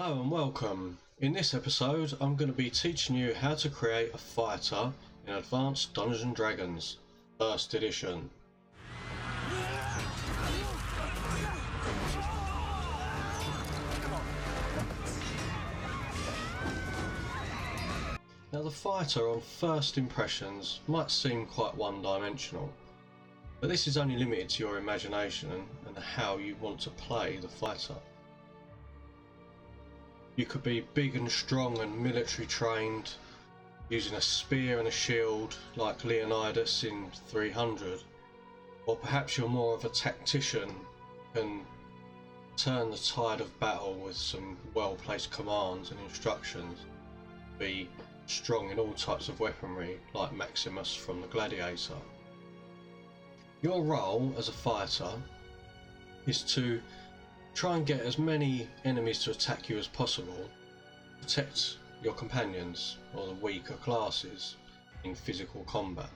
Hello and welcome. In this episode I'm going to be teaching you how to create a fighter in Advanced Dungeons & Dragons 1st edition. Now the fighter on first impressions might seem quite one-dimensional, but this is only limited to your imagination and how you want to play the fighter. You could be big and strong and military trained, using a spear and a shield like Leonidas in 300, or perhaps you're more of a tactician, can turn the tide of battle with some well-placed commands and instructions, be strong in all types of weaponry like Maximus from the Gladiator. Your role as a fighter is to try and get as many enemies to attack you as possible, protect your companions or the weaker classes in physical combat.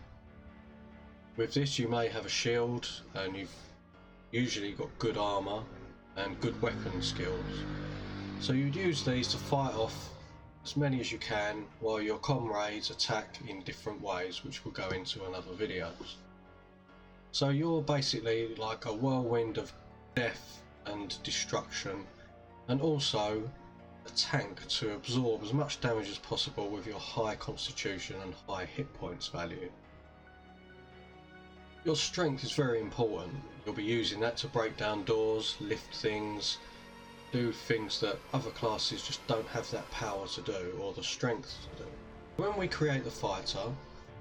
With this you may have a shield and you've usually got good armour and good weapon skills, so you'd use these to fight off as many as you can while your comrades attack in different ways, which we'll go into in other videos. So you're basically like a whirlwind of death and destruction, and also a tank to absorb as much damage as possible with your high constitution and high hit points value. Your strength is very important. You'll be using that to break down doors, lift things, do things that other classes just don't have that power to do or the strength to do. When we create the fighter,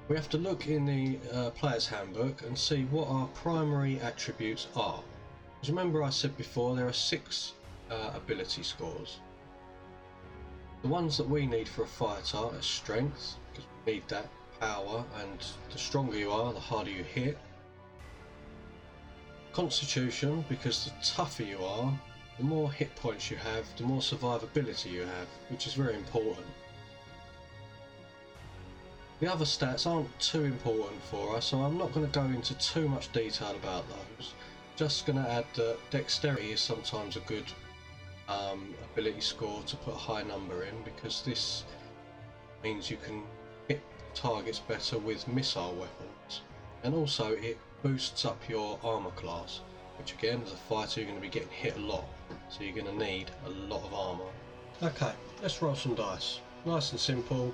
we have to look in the player's handbook and see what our primary attributes are. As remember I said before, there are 6 ability scores. The ones that we need for a fighter are strength, because we need that power, and the stronger you are, the harder you hit. Constitution, because the tougher you are, the more hit points you have, the more survivability you have, which is very important. The other stats aren't too important for us, so I'm not going to go into too much detail about those. Just going to add that dexterity is sometimes a good ability score to put a high number in, because this means you can hit targets better with missile weapons, and also it boosts up your armor class, which again as a fighter you're going to be getting hit a lot, so you're going to need a lot of armor. Okay, let's roll some dice. Nice and simple.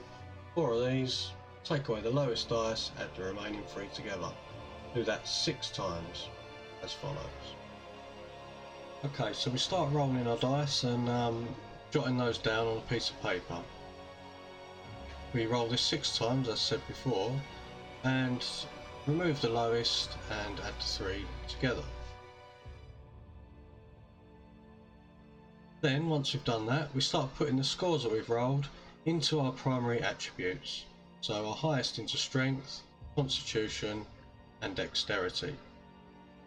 4 of these, take away the lowest dice, add the remaining 3 together. Do that 6 times. As follows. Okay, so we start rolling our dice and jotting those down on a piece of paper. We roll this 6 times, as said before, and remove the lowest and add the 3 together. Then, once we've done that, we start putting the scores that we've rolled into our primary attributes. So our highest into strength, constitution, and dexterity.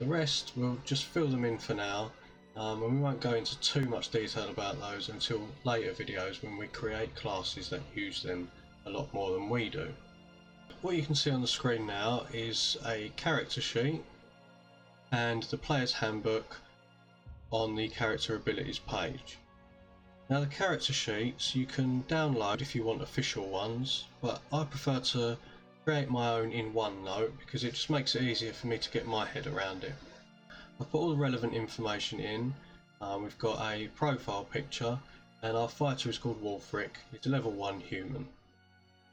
The rest we'll just fill them in for now, and we won't go into too much detail about those until later videos when we create classes that use them a lot more than we do. What you can see on the screen now is a character sheet and the player's handbook on the character abilities page. Now the character sheets you can download if you want official ones, but I prefer to create my own in OneNote because it just makes it easier for me to get my head around it. I've put all the relevant information in. We've got a profile picture and our fighter is called Wolfric. He's a level 1 human.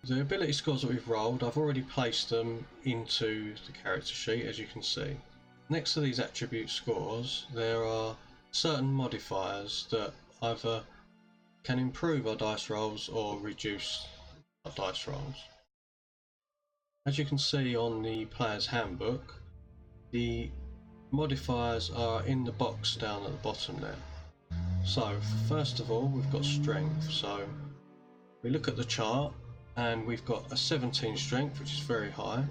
The ability scores that we've rolled, I've already placed them into the character sheet, as you can see. Next to these attribute scores there are certain modifiers that either can improve our dice rolls or reduce our dice rolls. As you can see on the player's handbook, the modifiers are in the box down at the bottom there. So first of all we've got strength, so we look at the chart and we've got a 17 strength, which is very high.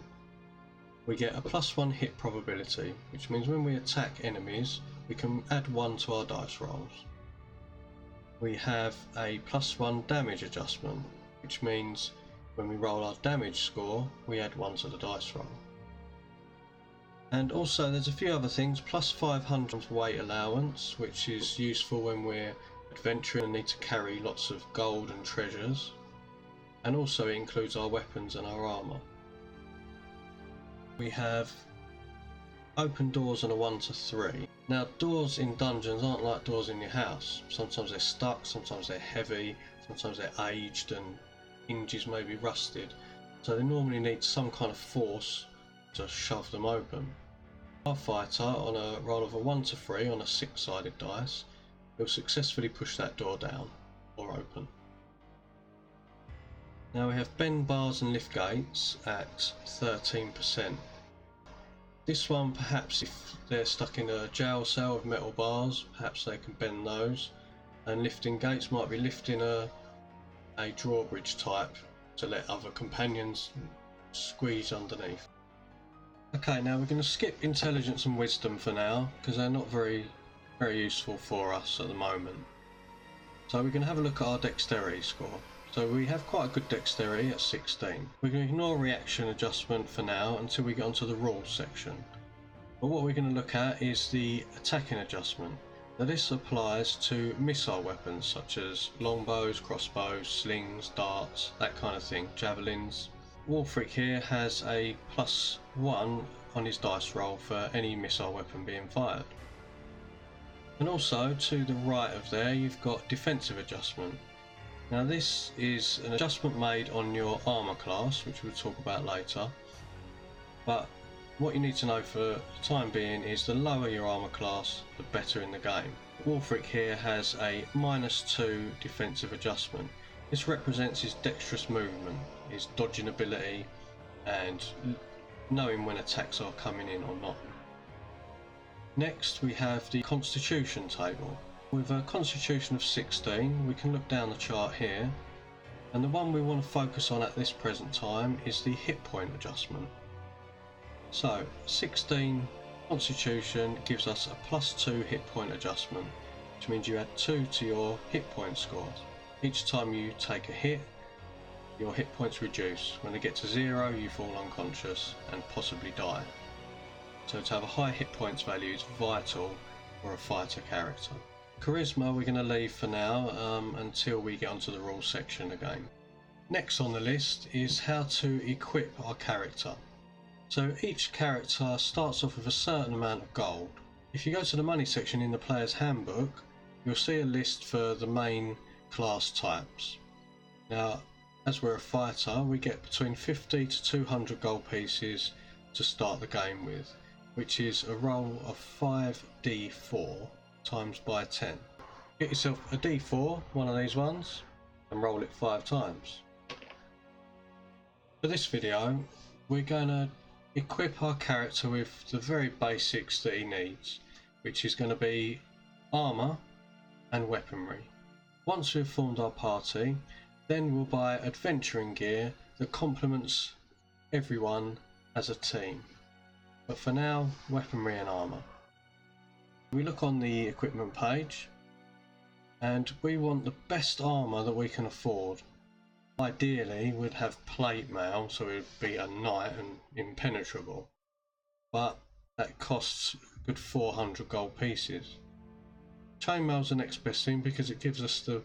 We get a +1 hit probability, which means when we attack enemies we can add 1 to our dice rolls. We have a +1 damage adjustment, which means when we roll our damage score, we add 1 to the dice roll. And also there's a few other things, +500 weight allowance, which is useful when we're adventuring and need to carry lots of gold and treasures, and also it includes our weapons and our armour. We have open doors on a 1 to 3. Now doors in dungeons aren't like doors in your house. Sometimes they're stuck, sometimes they're heavy, sometimes they're aged and hinges may be rusted, so they normally need some kind of force to shove them open. Our fighter, on a roll of a 1 to 3 on a 6-sided dice, will successfully push that door down or open. Now we have bend bars and lift gates at 13%. This one, perhaps if they're stuck in a jail cell with metal bars, perhaps they can bend those, and lifting gates might be lifting a drawbridge type to let other companions squeeze underneath. Okay, now we're going to skip intelligence and wisdom for now because they're not very useful for us at the moment. So we're going to have a look at our dexterity score. So we have quite a good dexterity at 16. We're going to ignore reaction adjustment for now until we get onto the rules section. But what we're going to look at is the attacking adjustment. Now this applies to missile weapons such as longbows, crossbows, slings, darts, that kind of thing, javelins. Wolfric here has a +1 on his dice roll for any missile weapon being fired. And also to the right of there you've got defensive adjustment. Now this is an adjustment made on your armour class, which we'll talk about later, but what you need to know for the time being is the lower your armour class, the better in the game. Wolfric here has a -2 defensive adjustment. This represents his dexterous movement, his dodging ability and knowing when attacks are coming in or not. Next we have the constitution table. With a constitution of 16 we can look down the chart here, and the one we want to focus on at this present time is the hit point adjustment. So 16 constitution gives us a +2 hit point adjustment, which means you add 2 to your hit point scores. Each time you take a hit, your hit points reduce. When they get to 0 you fall unconscious and possibly die. So to have a high hit points value is vital for a fighter character. Charisma we're going to leave for now until we get onto the rules section again. Next on the list is how to equip our character. So each character starts off with a certain amount of gold. If you go to the money section in the player's handbook, you'll see a list for the main class types. Now as we're a fighter we get between 50 to 200 gold pieces to start the game with, which is a roll of 5d4 times by 10. Get yourself a d4, one of these ones, and roll it 5 times. For this video we're going to equip our character with the very basics that he needs, which is going to be armour and weaponry. Once we've formed our party, then we'll buy adventuring gear that complements everyone as a team. But for now, weaponry and armour. We look on the equipment page and we want the best armour that we can afford. Ideally we'd have plate mail, so it would be a knight and impenetrable, but that costs a good 400 gold pieces. Chainmail's the next best thing because it gives us the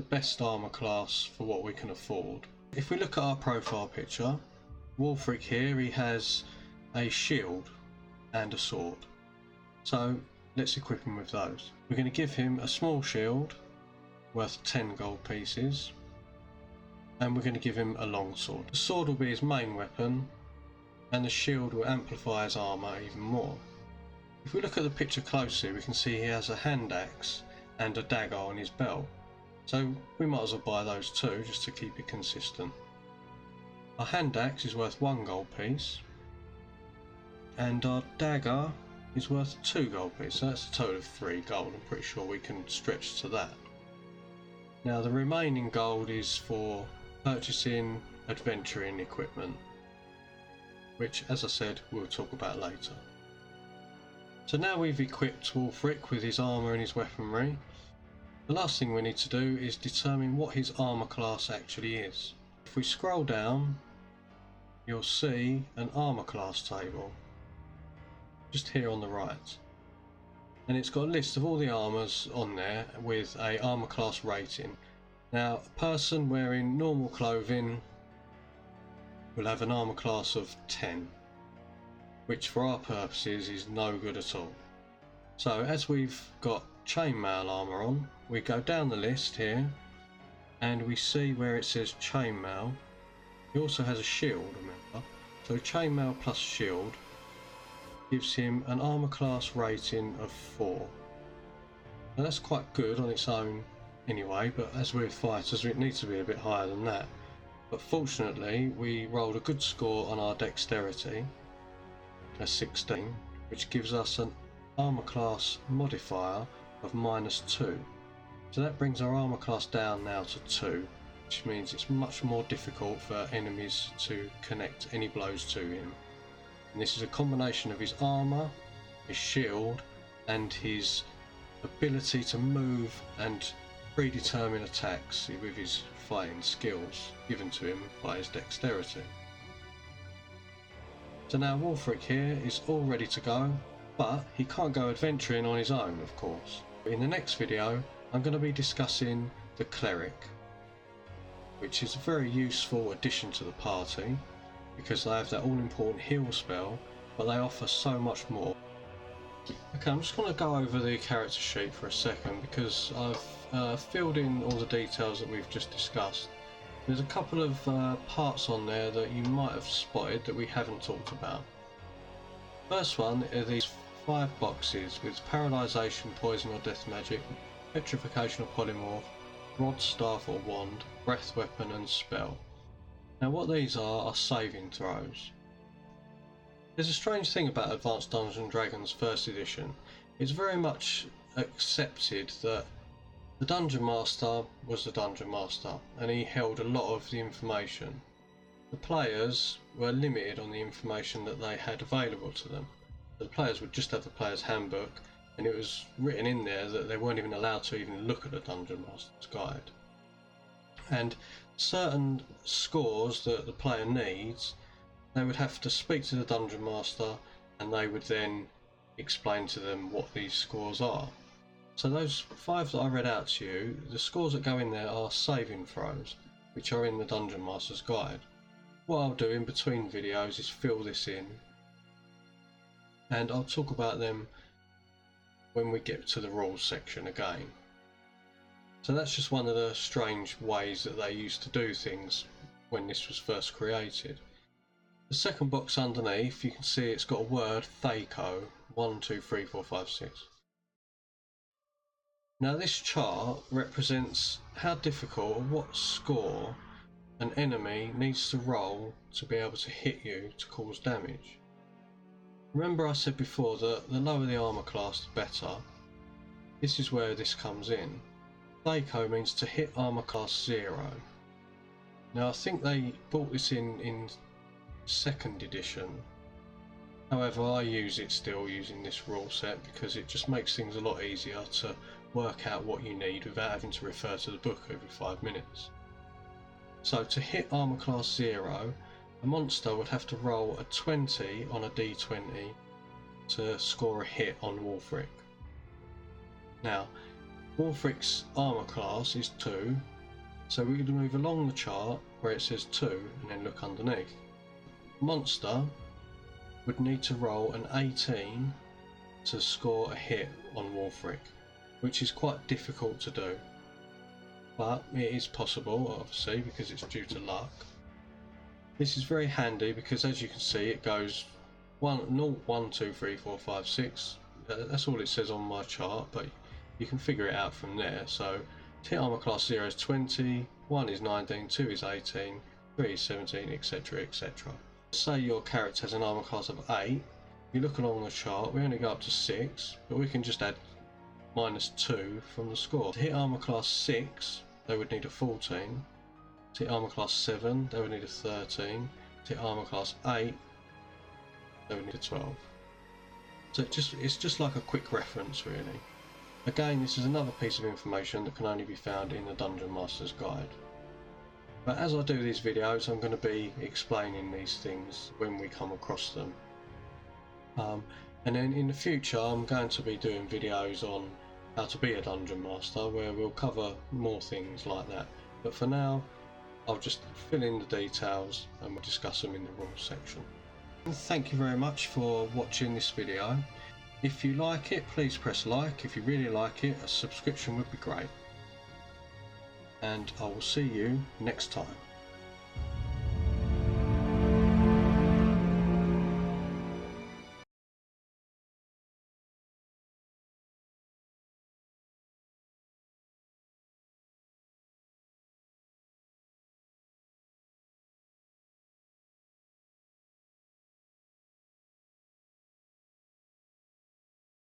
best armour class for what we can afford. If we look at our profile picture, Wolfric here, he has a shield and a sword. So let's equip him with those. We're going to give him a small shield worth 10 gold pieces, and we're going to give him a long sword. The sword will be his main weapon and the shield will amplify his armour even more. If we look at the picture closely we can see he has a hand axe and a dagger on his belt, so we might as well buy those too just to keep it consistent. Our hand axe is worth 1 gold piece and our dagger is worth 2 gold pieces, so that's a total of 3 gold. I'm pretty sure we can stretch to that. Now the remaining gold is for purchasing adventuring equipment, which as I said we'll talk about later. So now we've equipped Wolfric with his armour and his weaponry, the last thing we need to do is determine what his armour class actually is. If we scroll down you'll see an armour class table just here on the right. and it's got a list of all the armours on there with a armour class rating. Now, a person wearing normal clothing will have an armour class of 10, which for our purposes is no good at all. So as we've got chainmail armour on, we go down the list here and we see where it says chainmail. He also has a shield, remember. So chainmail plus shield gives him an armour class rating of 4. Now that's quite good on its own anyway, but as we're fighters it needs to be a bit higher than that. But fortunately we rolled a good score on our dexterity, a 16, which gives us an armour class modifier of -2. So that brings our armour class down now to 2, which means it's much more difficult for enemies to connect any blows to him. And this is a combination of his armour, his shield, and his ability to move and predetermine attacks with his fighting skills given to him by his dexterity. So now Wulfric here is all ready to go, but he can't go adventuring on his own, of course. In the next video I'm going to be discussing the Cleric, which is a very useful addition to the party because they have that all-important heal spell, but they offer so much more. Okay, I'm just going to go over the character sheet for a second because I've filled in all the details that we've just discussed. There's a couple of parts on there that you might have spotted that we haven't talked about. First one are these 5 boxes with paralysation, poison or death magic, petrification or polymorph, rod, staff or wand, breath weapon and spell. Now what these are saving throws. There's a strange thing about Advanced Dungeons & Dragons 1st edition. It's very much accepted that the Dungeon Master was the Dungeon Master and he held a lot of the information. The players were limited on the information that they had available to them. The players would just have the player's handbook, and it was written in there that they weren't even allowed to even look at the Dungeon Master's guide. And certain scores that the player needs, they would have to speak to the Dungeon Master and they would then explain to them what these scores are. So those 5 that I read out to you, the scores that go in there are saving throws, which are in the Dungeon Master's guide. What I'll do in between videos is fill this in, and I'll talk about them when we get to the rules section again. So that's just one of the strange ways that they used to do things when this was first created. The second box underneath, you can see it's got a word Thaco, 1, 2, 3, 4, 5, 6. Now this chart represents how difficult or what score an enemy needs to roll to be able to hit you to cause damage. Remember I said before that the lower the armour class the better. This is where this comes in. Thaco means to hit armour class 0. Now I think they brought this in 2nd edition. However, I use it still using this rule set because it just makes things a lot easier to work out what you need without having to refer to the book every 5 minutes. So to hit armour class 0, a monster would have to roll a 20 on a d20 to score a hit on Wulfric. Now, Wulfric's armour class is 2, so we're going to move along the chart where it says 2 and then look underneath. Monster would need to roll an 18 to score a hit on Wulfric, which is quite difficult to do, but it is possible obviously because it's due to luck. This is very handy because as you can see it goes 1, 2, 3, 4, 5, 6. That's all it says on my chart, but you can figure it out from there. So to hit armour class 0 is 20, 1 is 19, 2 is 18, 3 is 17, etc, etc. Say your character has an armour class of 8, you look along the chart, we only go up to 6, but we can just add -2 from the score. To hit armour class 6, they would need a 14. To hit armour class 7, they would need a 13. To hit armour class 8, they would need a 12. So it's just like a quick reference really. Again, this is another piece of information that can only be found in the Dungeon Master's Guide. But as I do these videos, I'm going to be explaining these things when we come across them. And then in the future I'm going to be doing videos on how to be a dungeon master, where we'll cover more things like that. But for now, I'll just fill in the details and we'll discuss them in the rules section. And thank you very much for watching this video. If you like it, please press like. If you really like it, a subscription would be great. And I will see you next time.